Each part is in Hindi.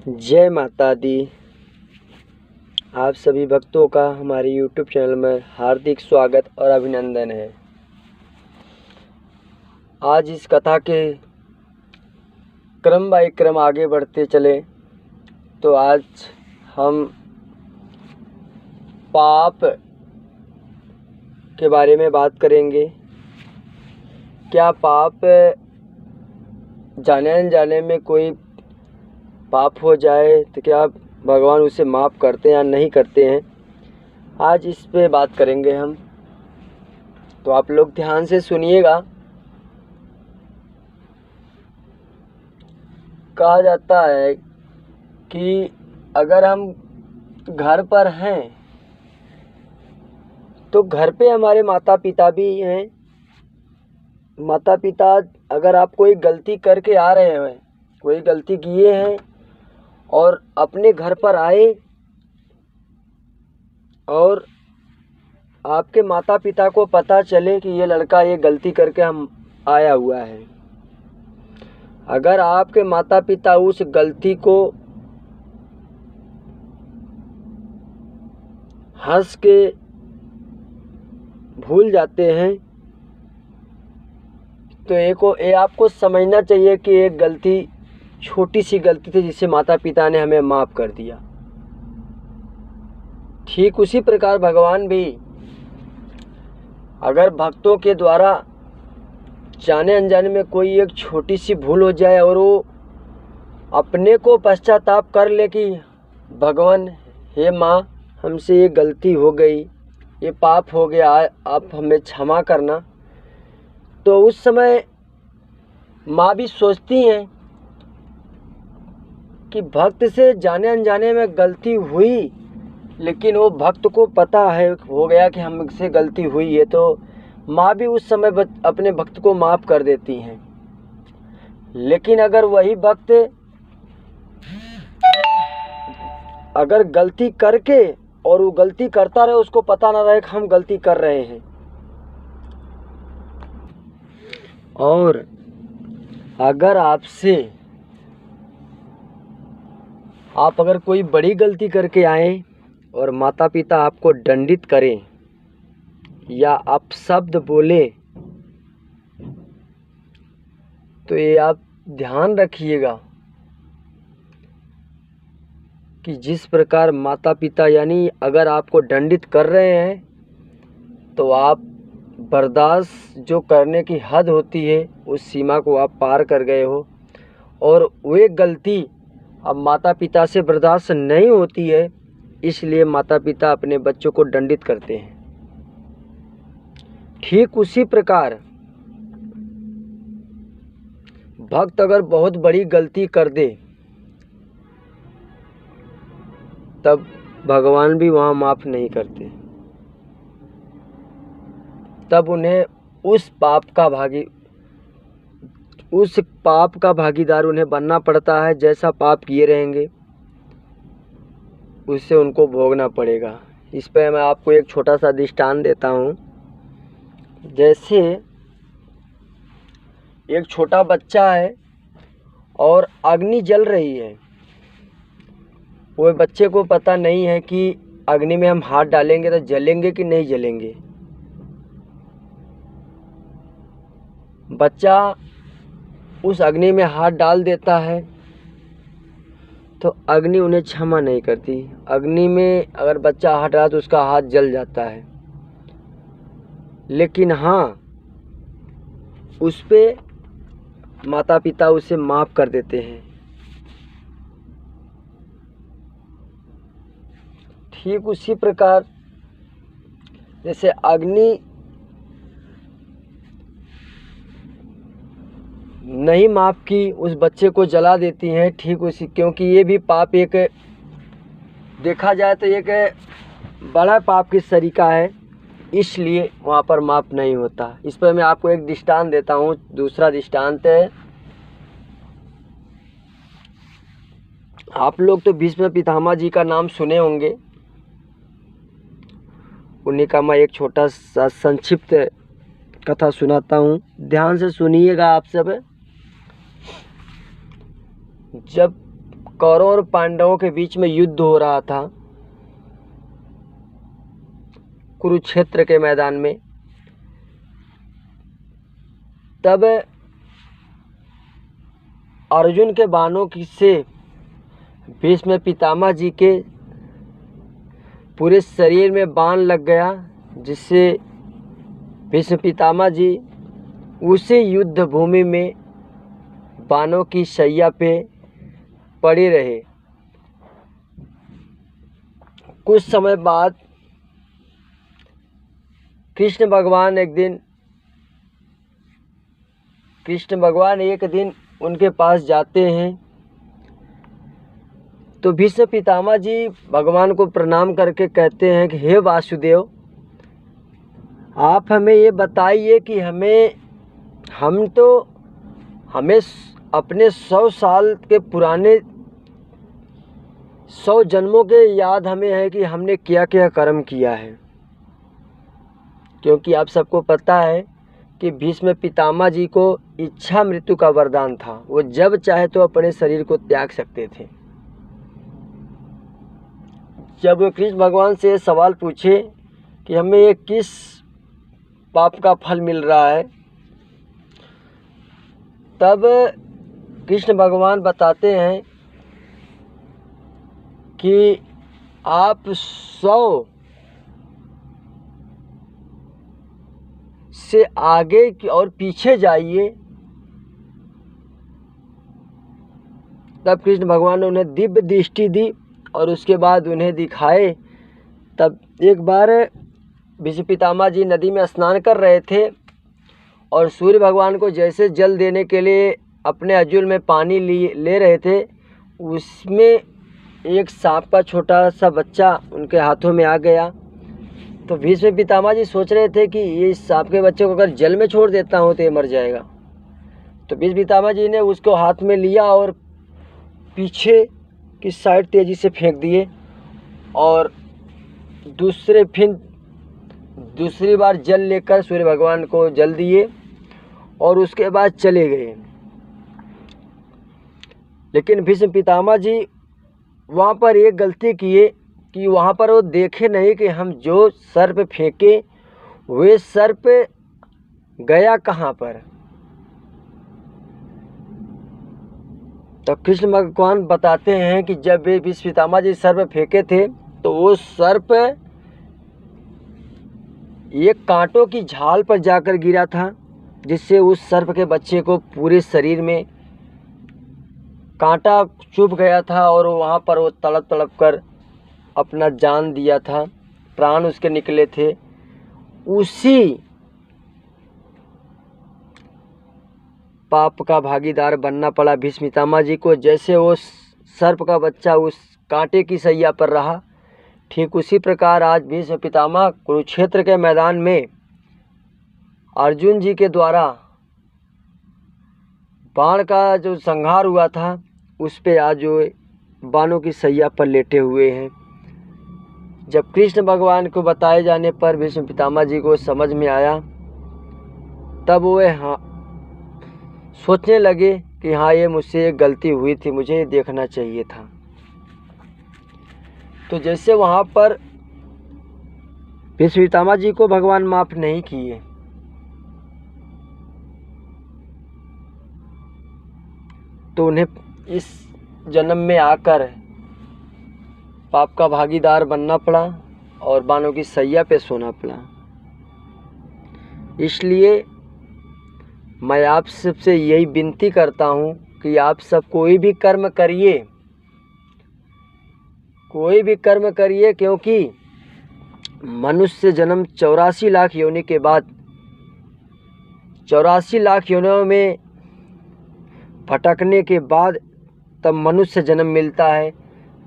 जय माता दी। आप सभी भक्तों का हमारे YouTube चैनल में हार्दिक स्वागत और अभिनंदन है। आज इस कथा के क्रम बाय क्रम आगे बढ़ते चले तो आज हम पाप के बारे में बात करेंगे। क्या पाप जाने अनजाने में कोई पाप हो जाए तो क्या भगवान उसे माफ़ करते हैं या नहीं करते हैं, आज इस पे बात करेंगे हम। तो आप लोग ध्यान से सुनिएगा। कहा जाता है कि अगर हम घर पर हैं तो घर पे हमारे माता पिता भी हैं। माता पिता अगर आप कोई गलती करके आ रहे हैं, कोई गलती किए हैं और अपने घर पर आए और आपके माता पिता को पता चले कि ये लड़का ये गलती करके हम आया हुआ है, अगर आपके माता पिता उस गलती को हंस के भूल जाते हैं तो ये आपको समझना चाहिए कि एक गलती छोटी सी गलती थी जिसे माता पिता ने हमें माफ़ कर दिया। ठीक उसी प्रकार भगवान भी अगर भक्तों के द्वारा जाने अनजाने में कोई एक छोटी सी भूल हो जाए और वो अपने को पश्चाताप कर ले कि भगवान हे माँ, हमसे ये गलती हो गई, ये पाप हो गया, आप हमें क्षमा करना, तो उस समय माँ भी सोचती हैं कि भक्त से जाने अनजाने में गलती हुई, लेकिन वो भक्त को पता है हो गया कि हमसे गलती हुई है, तो माँ भी उस समय अपने भक्त को माफ़ कर देती हैं। लेकिन अगर वही भक्त अगर गलती करके और वो गलती करता रहे, उसको पता ना रहे कि हम गलती कर रहे हैं, और अगर आप अगर कोई बड़ी गलती करके आए और माता पिता आपको दंडित करें या आप शब्द बोले, तो ये आप ध्यान रखिएगा कि जिस प्रकार माता पिता यानी अगर आपको दंडित कर रहे हैं तो आप बर्दाश्त जो करने की हद होती है उस सीमा को आप पार कर गए हो, और वे गलती अब माता पिता से बर्दाश्त नहीं होती है, इसलिए माता पिता अपने बच्चों को दंडित करते हैं। ठीक उसी प्रकार भक्त अगर बहुत बड़ी गलती कर दे तब भगवान भी वहाँ माफ़ नहीं करते, तब उन्हें उस पाप का भागीदार उन्हें बनना पड़ता है। जैसा पाप किए रहेंगे उससे उनको भोगना पड़ेगा। इस पर मैं आपको एक छोटा सा दृष्टांत देता हूँ। जैसे एक छोटा बच्चा है और अग्नि जल रही है, वो बच्चे को पता नहीं है कि अग्नि में हम हाथ डालेंगे तो जलेंगे कि नहीं जलेंगे। बच्चा उस अग्नि में हाथ डाल देता है तो अग्नि उन्हें क्षमा नहीं करती। अग्नि में अगर बच्चा हाथ डाला तो उसका हाथ जल जाता है, लेकिन हाँ, उस पे माता पिता उसे माफ़ कर देते हैं। ठीक उसी प्रकार जैसे अग्नि नहीं माफ़ की, उस बच्चे को जला देती हैं, ठीक उसी, क्योंकि ये भी पाप एक देखा जाए तो एक बड़ा पाप की तरीका है, इसलिए वहाँ पर माफ़ नहीं होता। इस पर मैं आपको एक दृष्टांत देता हूँ। दूसरा दृष्टांत है, आप लोग तो भीष्म पितामह जी का नाम सुने होंगे, उन्हीं का मैं एक छोटा सा संक्षिप्त कथा सुनाता हूँ, ध्यान से सुनिएगा आप सब। जब कौरवों और पांडवों के बीच में युद्ध हो रहा था कुरुक्षेत्र के मैदान में। तब अर्जुन के बाणों से भीष्म पितामह जी के पूरे शरीर में बाण लग गया, जिससे भीष्म पितामह जी उसी युद्ध भूमि में बाणों की शैया पे पड़े रहे। कुछ समय बाद कृष्ण भगवान एक दिन उनके पास जाते हैं। तो भीष्म पितामह जी भगवान को प्रणाम करके कहते हैं कि हे वासुदेव, आप हमें ये बताइए कि हमें अपने 100 साल के पुराने 100 जन्मों के याद हमें है कि हमने क्या क्या कर्म किया है। क्योंकि आप सबको पता है कि भीष्म पितामह जी को इच्छा मृत्यु का वरदान था, वो जब चाहे तो अपने शरीर को त्याग सकते थे। जब वो कृष्ण भगवान से सवाल पूछे कि हमें ये किस पाप का फल मिल रहा है, तब कृष्ण भगवान बताते हैं कि आप 100 से आगे और पीछे जाइए। तब कृष्ण भगवान ने उन्हें दिव्य दृष्टि दी और उसके बाद उन्हें दिखाए। तब एक बार भीष्म पितामह जी नदी में स्नान कर रहे थे और सूर्य भगवान को जैसे जल देने के लिए अपने अजूल में पानी ले रहे थे, उसमें एक सांप का छोटा सा बच्चा उनके हाथों में आ गया। तो भीष्म पितामह जी सोच रहे थे कि ये सांप के बच्चे को अगर जल में छोड़ देता हूँ तो ये मर जाएगा। तो भीष्म पितामह जी ने उसको हाथ में लिया और पीछे की साइड तेजी से फेंक दिए और दूसरी बार जल लेकर सूर्य भगवान को जल दिए और उसके बाद चले गए। लेकिन भीष्म पितामह जी वहाँ पर एक गलती किए कि वहाँ पर वो देखे नहीं कि हम जो सर्प फेंके वे सर्प गया कहाँ पर। तो कृष्ण भगवान बताते हैं कि जब वे भीष्म पितामह जी सर्प फेंके थे तो वो सर्प एक कांटों की झाल पर जाकर गिरा था, जिससे उस सर्प के बच्चे को पूरे शरीर में कांटा चुभ गया था और वहाँ पर वो तड़प तड़प कर अपना जान दिया था, प्राण उसके निकले थे। उसी पाप का भागीदार बनना पड़ा भीष्म पितामह जी को। जैसे वो सर्प का बच्चा उस कांटे की सैया पर रहा, ठीक उसी प्रकार आज भीष्म पितामह कुरुक्षेत्र के मैदान में अर्जुन जी के द्वारा बाण का जो संहार हुआ था उस पे आज जो बाणों की सैया पर लेटे हुए हैं। जब कृष्ण भगवान को बताए जाने पर भीष्म पितामह जी को समझ में आया, तब वे सोचने लगे कि हाँ, ये मुझसे एक गलती हुई थी, मुझे ये देखना चाहिए था। तो जैसे वहाँ पर भीष्म पितामह जी को भगवान माफ नहीं किए, तो उन्हें इस जन्म में आकर पाप का भागीदार बनना पड़ा और बाणों की सैया पे सोना पड़ा। इसलिए मैं आप सबसे यही विनती करता हूँ कि आप सब कोई भी कर्म करिए, क्योंकि मनुष्य जन्म 84 लाख योनि के बाद 84 लाख योनियों में भटकने के बाद तब मनुष्य जन्म मिलता है।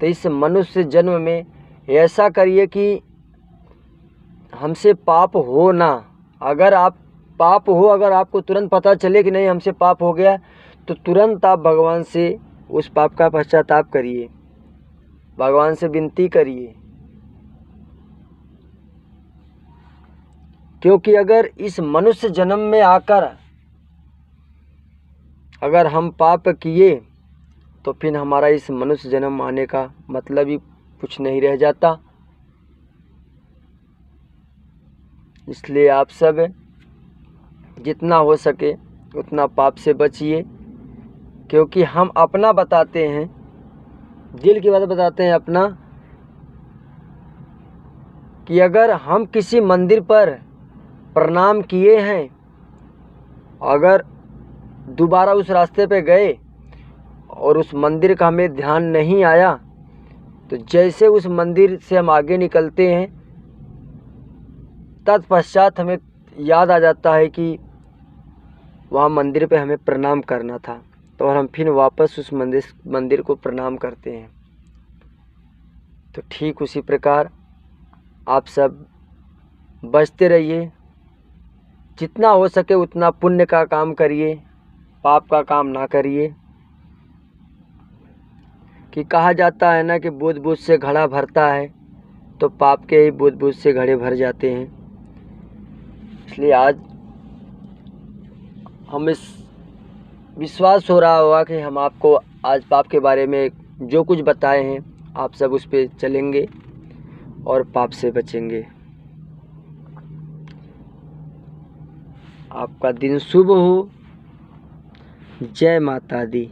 तो इस मनुष्य जन्म में ऐसा करिए कि हमसे पाप हो ना। अगर आपको तुरंत पता चले कि नहीं हमसे पाप हो गया, तो तुरंत आप भगवान से उस पाप का पश्चाताप करिए, भगवान से विनती करिए। क्योंकि अगर इस मनुष्य जन्म में आकर अगर हम पाप किए तो फिर हमारा इस मनुष्य जन्म आने का मतलब ही कुछ नहीं रह जाता। इसलिए आप सब जितना हो सके उतना पाप से बचिए, क्योंकि हम अपना बताते हैं, दिल की बात बताते हैं अपना, कि अगर हम किसी मंदिर पर प्रणाम किए हैं, अगर दोबारा उस रास्ते पे गए और उस मंदिर का हमें ध्यान नहीं आया, तो जैसे उस मंदिर से हम आगे निकलते हैं तत्पश्चात हमें याद आ जाता है कि वहाँ मंदिर पे हमें प्रणाम करना था, तो और हम फिर वापस उस मंदिर को प्रणाम करते हैं। तो ठीक उसी प्रकार आप सब बचते रहिए, जितना हो सके उतना पुण्य का काम करिए, पाप का काम ना करिए। कि कहा जाता है ना कि बूँद बूँद से घड़ा भरता है, तो पाप के ही बूँद बूँद से घड़े भर जाते हैं। इसलिए आज हम इस विश्वास हो रहा होगा कि हम आपको आज पाप के बारे में जो कुछ बताए हैं आप सब उस पे चलेंगे और पाप से बचेंगे। आपका दिन शुभ हो। जय माता दी।